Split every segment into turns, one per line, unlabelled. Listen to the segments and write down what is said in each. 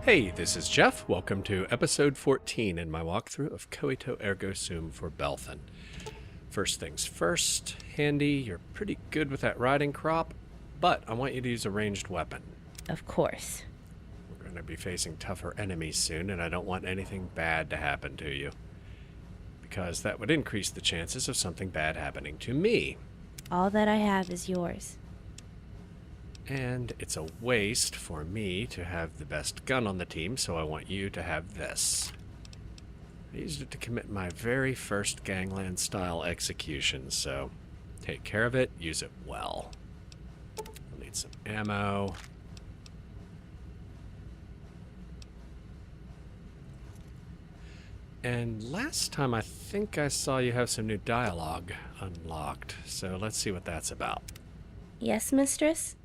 Hey, this is Jeff. Welcome to episode 14 in my walkthrough of Coito Ergo Sum for Belthan. First things first, Handy, you're pretty good with that riding crop, but I want you to use a ranged weapon.
Of course.
We're going to be facing tougher enemies soon, and I don't want anything bad to happen to you, because that would increase the chances of something bad happening to me.
All that I have is yours.
And it's a waste for me to have the best gun on the team, so I want you to have this. I used it to commit my very first gangland-style execution, so take care of it, use it well. I'll need some ammo. And last time I think I saw you have some new dialogue unlocked, so let's see what that's about.
Yes, mistress?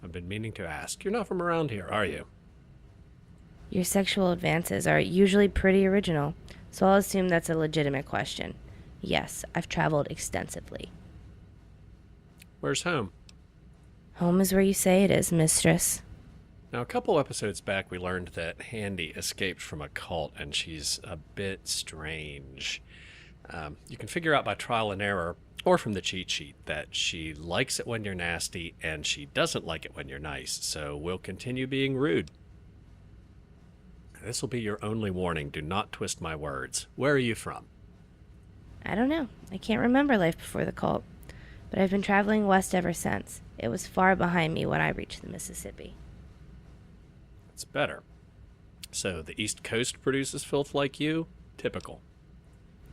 I've been meaning to ask. You're not from around here, are you?
Your sexual advances are usually pretty original, so I'll assume that's a legitimate question. Yes, I've traveled extensively.
Where's home?
Home is where you say it is, mistress.
Now, a couple episodes back, we learned that Handy escaped from a cult, and she's a bit strange. You can figure out by trial and error, or from the cheat sheet, that she likes it when you're nasty, and she doesn't like it when you're nice, so we'll continue being rude. This will be your only warning. Do not twist my words. Where are you from?
I don't know. I can't remember life before the cult, but I've been traveling west ever since. It was far behind me when I reached the Mississippi.
That's better. So, the East Coast produces filth like you? Typical.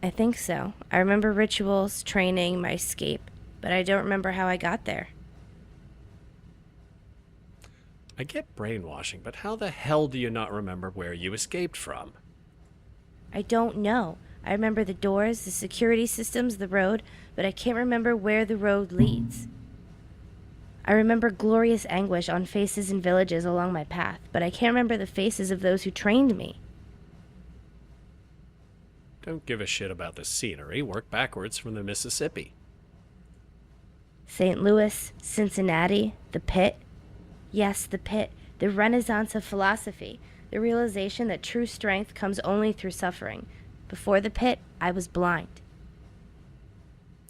I think so. I remember rituals, training, my escape, but I don't remember how I got there.
I get brainwashing, but how the hell do you not remember where you escaped from?
I don't know. I remember the doors, the security systems, the road, but I can't remember where the road leads. I remember glorious anguish on faces in villages along my path, but I can't remember the faces of those who trained me.
Don't give a shit about the scenery. Work backwards from the Mississippi.
St. Louis, Cincinnati, the pit. Yes, the pit. The renaissance of philosophy. The realization that true strength comes only through suffering. Before the pit, I was blind.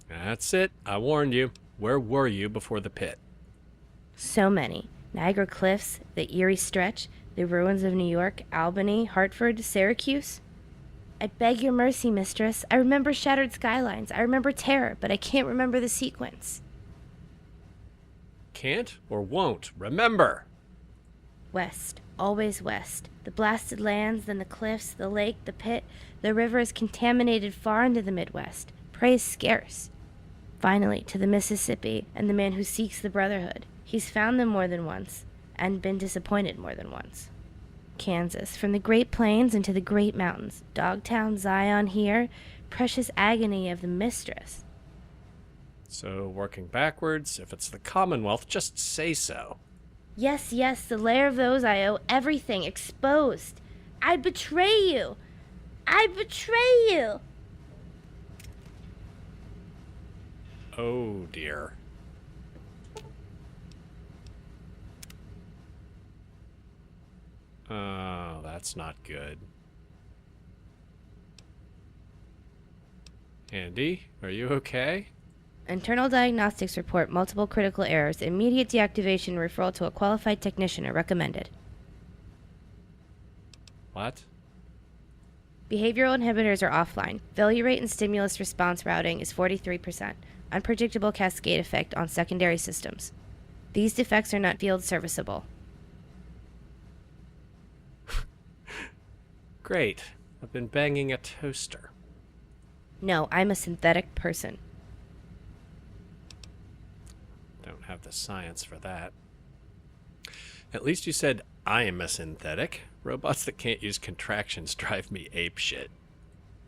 That's it. I warned you. Where were you before the pit?
So many. Niagara Cliffs, the Erie Stretch, the ruins of New York, Albany, Hartford, Syracuse. I beg your mercy, mistress. I remember shattered skylines. I remember terror, but I can't remember the sequence.
Can't or won't remember.
West. Always west. The blasted lands, then the cliffs, the lake, the pit. The river is contaminated far into the Midwest. Prey is scarce. Finally, to the Mississippi, and the man who seeks the brotherhood. He's found them more than once, and been disappointed more than once. Kansas, from the Great Plains into the Great Mountains, Dogtown, Zion here, precious agony of the mistress.
So, working backwards, if it's the Commonwealth, just say so.
Yes, yes, the lair of those I owe everything, exposed. I betray you! I betray you!
Oh, dear. Oh, that's not good. Andy, are you okay?
Internal diagnostics report multiple critical errors. Immediate deactivation and referral to a qualified technician are recommended.
What?
Behavioral inhibitors are offline. Failure rate and stimulus response routing is 43%. Unpredictable cascade effect on secondary systems. These defects are not field serviceable.
Great. I've been banging a toaster.
No, I'm a synthetic person.
Don't have the science for that. At least you said I'm a synthetic. Robots that can't use contractions drive me apeshit.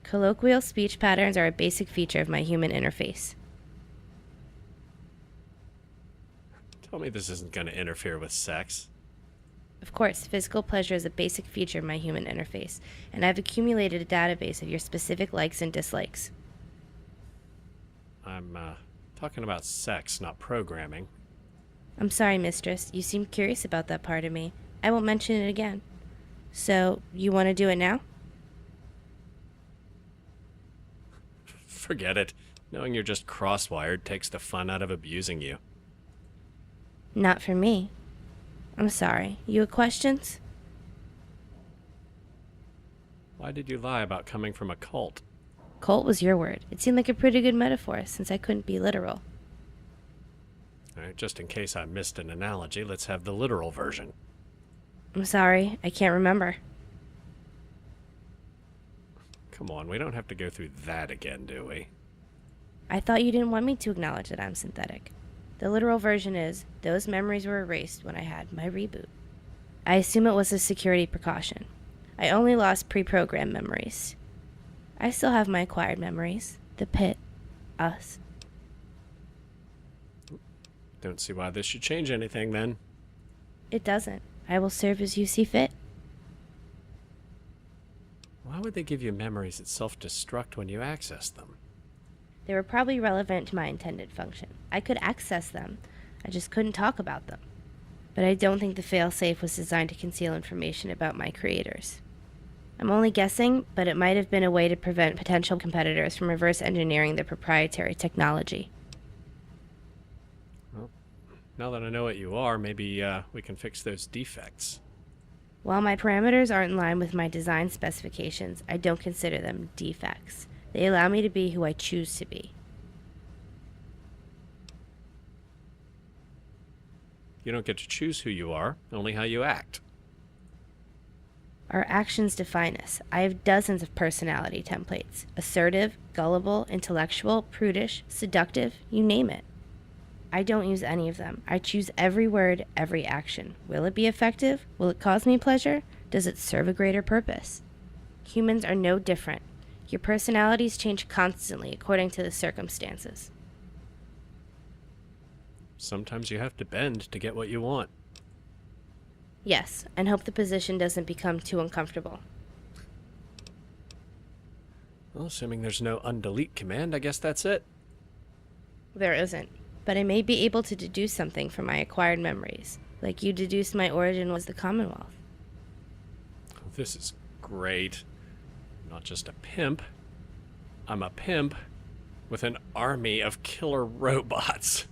Colloquial speech patterns are a basic feature of my human interface.
Tell me this isn't going to interfere with sex.
Of course, physical pleasure is a basic feature of my human interface, and I've accumulated a database of your specific likes and dislikes.
I'm talking about sex, not programming.
I'm sorry, mistress. You seem curious about that part of me. I won't mention it again. So, you want to do it now?
Forget it. Knowing you're just cross-wired takes the fun out of abusing you.
Not for me. I'm sorry. You have questions?
Why did you lie about coming from a cult?
Cult was your word. It seemed like a pretty good metaphor, since I couldn't be literal.
All right, just in case I missed an analogy, let's have the literal version.
I'm sorry. I can't remember.
Come on, we don't have to go through that again, do we?
I thought you didn't want me to acknowledge that I'm synthetic. The literal version is, those memories were erased when I had my reboot. I assume it was a security precaution. I only lost pre-programmed memories. I still have my acquired memories. The pit. Us.
Don't see why this should change anything, then.
It doesn't. I will serve as you see fit.
Why would they give you memories that self-destruct when you access them?
They were probably relevant to my intended function. I could access them. I just couldn't talk about them. But I don't think the failsafe was designed to conceal information about my creators. I'm only guessing, but it might have been a way to prevent potential competitors from reverse engineering their proprietary technology.
Well, now that I know what you are, maybe we can fix those defects.
While my parameters aren't in line with my design specifications, I don't consider them defects. They allow me to be who I choose to be.
You don't get to choose who you are, only how you act.
Our actions define us. I have dozens of personality templates. Assertive, gullible, intellectual, prudish, seductive, you name it. I don't use any of them. I choose every word, every action. Will it be effective? Will it cause me pleasure? Does it serve a greater purpose? Humans are no different. Your personalities change constantly according to the circumstances.
Sometimes you have to bend to get what you want.
Yes, and hope the position doesn't become too uncomfortable.
Well, assuming there's no undelete command, I guess that's it.
There isn't, but I may be able to deduce something from my acquired memories, like you deduced my origin was the Commonwealth.
This is great. I'm not just a pimp. I'm a pimp with an army of killer robots.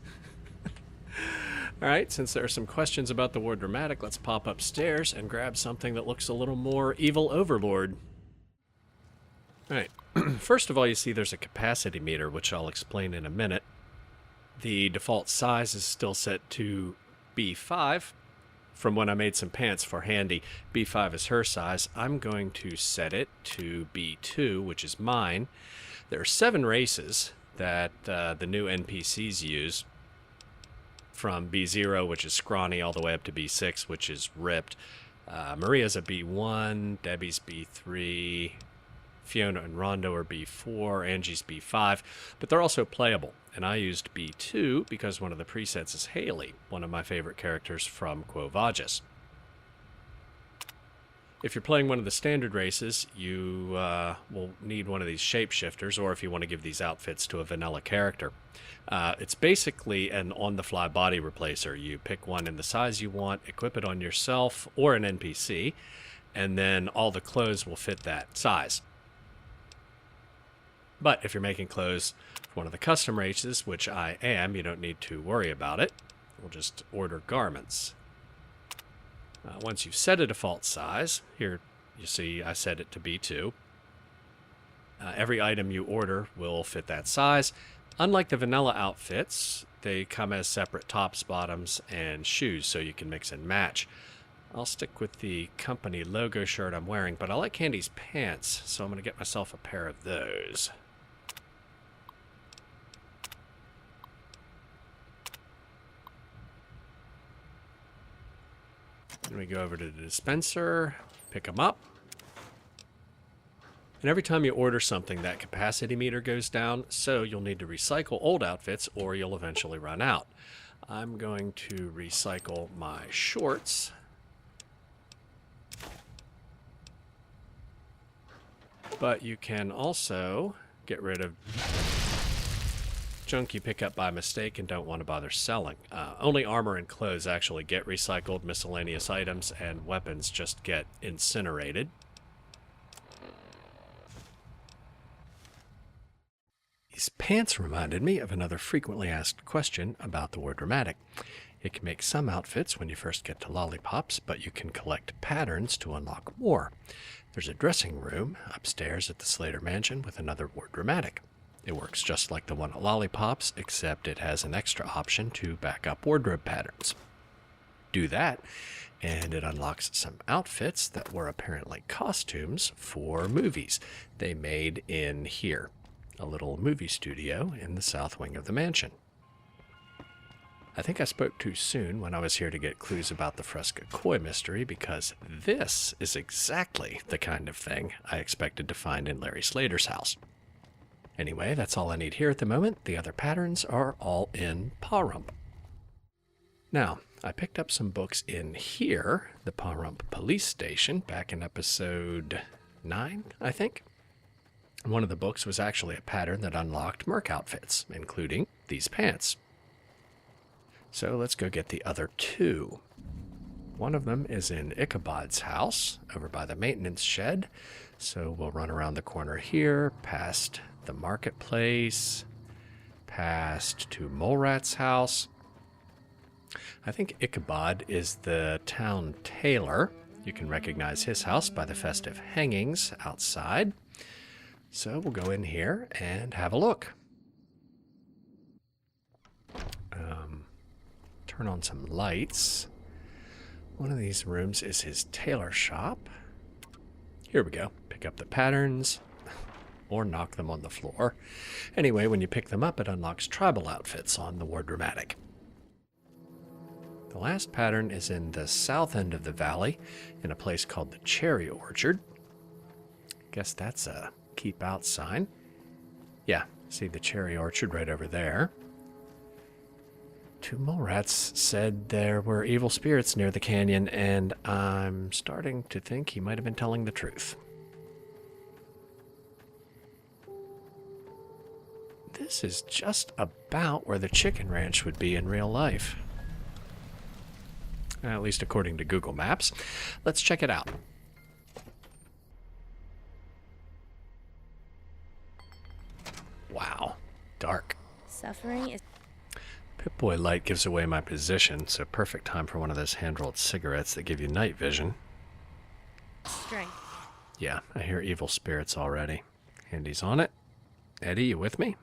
Alright, since there are some questions about the Wardromatic, let's pop upstairs and grab something that looks a little more evil overlord. Alright, first of all you see there's a capacity meter, which I'll explain in a minute. The default size is still set to B5 from when I made some pants for Handy. B5 is her size. I'm going to set it to B2, which is mine. There are 7 races that the new NPCs use, from B0, which is scrawny, all the way up to B6, which is ripped. Maria's a B1, Debbie's B3, Fiona and Rondo are B4, Angie's B5, but they're also playable. And I used B2 because one of the presets is Haley, one of my favorite characters from Quo Vadis. If you're playing one of the standard races, you will need one of these shapeshifters, or if you want to give these outfits to a vanilla character. It's basically an on-the-fly body replacer. You pick one in the size you want, equip it on yourself or an NPC, and then all the clothes will fit that size. But if you're making clothes for one of the custom races, which I am, you don't need to worry about it. We'll just order garments. Once you've set a default size, here you see I set it to B2. Every item you order will fit that size. Unlike the vanilla outfits, they come as separate tops, bottoms, and shoes, so you can mix and match. I'll stick with the company logo shirt I'm wearing, but I like Candy's pants, so I'm going to get myself a pair of those. Then we go over to the dispenser, pick them up. And every time you order something, that capacity meter goes down, so you'll need to recycle old outfits or you'll eventually run out. I'm going to recycle my shorts. But you can also get rid of junk you pick up by mistake and don't want to bother selling. Only armor and clothes actually get recycled. Miscellaneous items and weapons just get incinerated. These pants reminded me of another frequently asked question about the Wardromatic. It can make some outfits when you first get to lollipops, but you can collect patterns to unlock more. There's a dressing room upstairs at the Slater Mansion with another Wardromatic. It works just like the one at Lollipops, except it has an extra option to back up wardrobe patterns. Do that, and it unlocks some outfits that were apparently costumes for movies they made in here, a little movie studio in the south wing of the mansion. I think I spoke too soon when I was here to get clues about the Fresca Koi mystery, because this is exactly the kind of thing I expected to find in Larry Slater's house. Anyway, that's all I need here at the moment. The other patterns are all in Pahrump. Now, I picked up some books in here, the Pahrump Police Station, back in episode 9, I think. One of the books was actually a pattern that unlocked merc outfits, including these pants. So let's go get the other two. One of them is in Ichabod's house, over by the maintenance shed. So we'll run around the corner here, past the marketplace, past to Mole Rat's house. I think Ichabod is the town tailor. You can recognize his house by the festive hangings outside. So we'll go in here and have a look. Turn on some lights. One of these rooms is his tailor shop. Here we go. Pick up the patterns, or knock them on the floor. Anyway, when you pick them up, it unlocks tribal outfits on the Wardromatic. The last pattern is in the south end of the valley, in a place called the Cherry Orchard. Guess that's a keep out sign. Yeah, see the Cherry Orchard right over there. Two mole rats said there were evil spirits near the canyon, and I'm starting to think he might have been telling the truth. This is just about where the chicken ranch would be in real life. At least according to Google Maps. Let's check it out. Wow, dark.
Suffering is...
Pip-Boy light gives away my position, so perfect time for one of those hand-rolled cigarettes that give you night vision.
strength.
Yeah, I hear evil spirits already. Andy's on it. Eddie, you with me?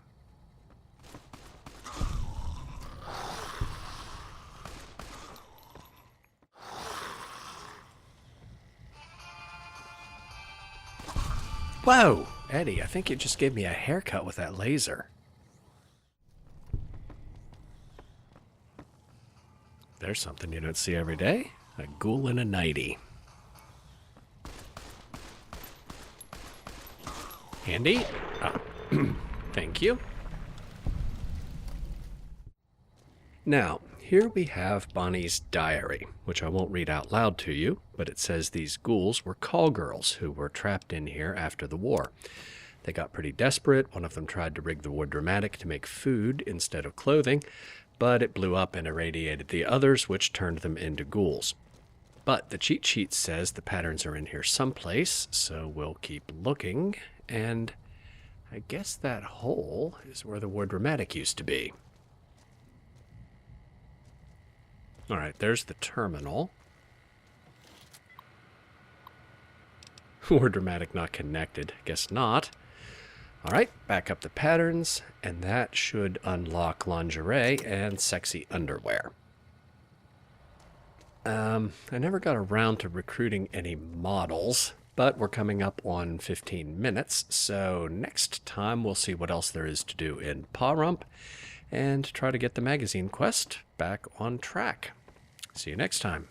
Whoa! Eddie, I think you just gave me a haircut with that laser. There's something you don't see every day. A ghoul in a nightie. Andy? Thank you. Now, here we have Bonnie's diary, which I won't read out loud to you, but it says these ghouls were call girls who were trapped in here after the war. They got pretty desperate. One of them tried to rig the Wardromatic to make food instead of clothing, but it blew up and irradiated the others, which turned them into ghouls. But the cheat sheet says the patterns are in here someplace, so we'll keep looking, and I guess that hole is where the Wardromatic used to be. All right, there's the terminal. Wardromatic not connected. Guess not. All right, back up the patterns, and that should unlock lingerie and sexy underwear. I never got around to recruiting any models, but we're coming up on 15 minutes, so next time we'll see what else there is to do in Pahrump and try to get the magazine quest back on track. See you next time.